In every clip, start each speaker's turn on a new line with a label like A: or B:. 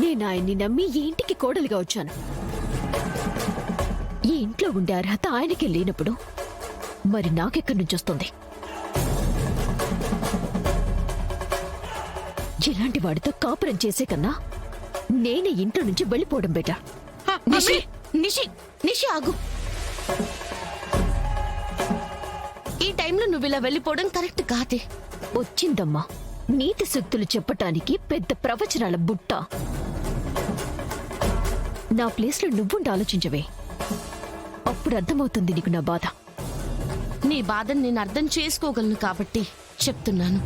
A: నేను ఆయన్ని నమ్మి ఈ ఇంటికి కోడలిగా వచ్చాను. ఈ ఇంట్లో ఉండే అర్హత ఆయనకే లేనప్పుడు మరి నాకెక్కడి నుంచి వస్తుంది? ఇలాంటి వాడితో కాపురం చేసే కన్నా నేనే ఇంట్లో నుంచి వెళ్ళిపోవడం బెటర్.
B: నిషి నిషి నిషి ఆగు. ఈ టైంలో నువ్వు ఇలా వెళ్ళిపోవడం కరెక్ట్ కాదే.
A: వచ్చిందమ్మా నీతి శక్తులు చెప్పటానికి పెద్ద ప్రవచనాల బుట్ట. నా ప్లేస్లో నువ్వుండి ఆలోచించవే, అప్పుడు అర్థమవుతుంది నీకు నా బాధ.
B: నీ బాధను నేను అర్థం చేసుకోగలను కాబట్టి చెప్తున్నాను.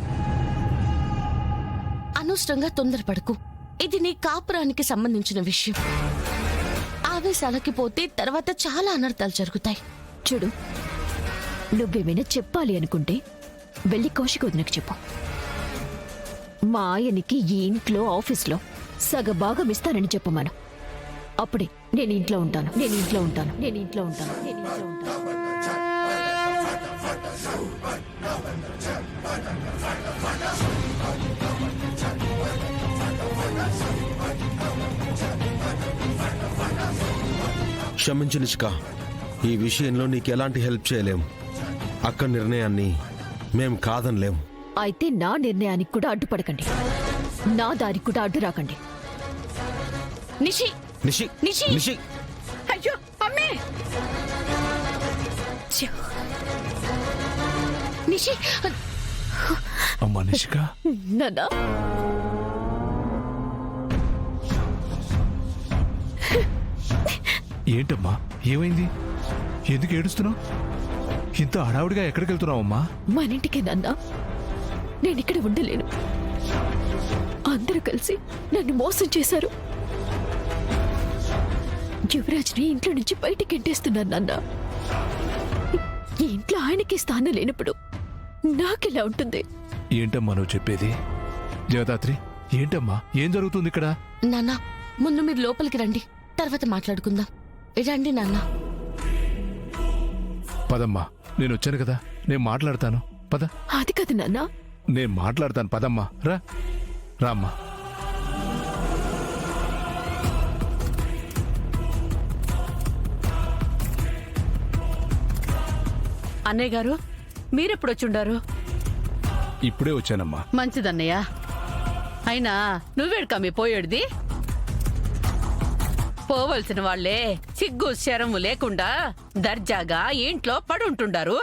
B: అనవసరంగా తొందరపడకు. ఇది నీ కాపురానికి సంబంధించిన విషయం. ఆవేశాలకి పోతే తర్వాత చాలా అనర్థాలు జరుగుతాయి.
A: చూడు, నువ్వేమైనా చెప్పాలి అనుకుంటే వెళ్ళి కౌశికొదినకు చెప్పు. మా ఆయనకి ఈ ఇంట్లో ఆఫీస్లో సగభాగం ఇస్తానని చెప్పమను. అప్పుడే నేను ఇంట్లో ఉంటాను.
C: క్షమించు నిష్క, ఈ విషయంలో నీకు ఎలాంటి హెల్ప్ చేయలేం. అక్క నిర్ణయాన్ని మేం కాదనలేం.
A: అయితే నా నిర్ణయానికి కూడా అడ్డుపడకండి, నా దారికి కూడా అడ్డు రాకండి.
B: నిషి
C: నిషి
B: నిషి
C: నిషి
B: అయ్యో అమ్మే నిషి.
D: అమ్మా నిషిక,
A: నాన్నా,
D: ఏంటమ్మా ఏమైంది? ఎందుకు ఏడుస్తున్నావు? ఇంత హడావుడిగా ఎక్కడికి వెళ్తున్నావమ్మా?
A: మన ఇంటికి నాన్నా, నేను ఇక్కడ ఉండలేను. అందరూ కలిసి నన్ను మోసం చేశారు. యువరాజ్ని ఇంట్లో నుంచి బయటికి ఎంటేస్తున్నాను నాన్న. ఈ ఇంట్లో ఆయనకి స్థానం లేనప్పుడు నాకెలా ఉంటుంది?
D: ఏంటమ్మా నువ్వు చెప్పేది? జగదాత్రి, ఏంటమ్మా ఏం జరుగుతుంది ఇక్కడ?
B: నాన్న, ముందు మీరు లోపలికి రండి, తర్వాత మాట్లాడుకుందాం. రండి నాన్న.
D: పదమ్మా, నేను వచ్చాను కదా, నేను మాట్లాడతాను. పద.
A: అది కాదు నాన్న,
D: నేను మాట్లాడతాను. పదమ్మా, రా రామ్మా.
E: అన్నయ్య గారు, మీరెప్పుడొచ్చుండారు?
D: ఇప్పుడే వచ్చానమ్మా.
E: మంచిదన్నయ్య. అయినా నువ్వేడుకమ్మి పోయేడిది? పోవలసిన వాళ్లే సిగ్గు శరము లేకుండా దర్జాగా ఇంట్లో పడుంటుండారు.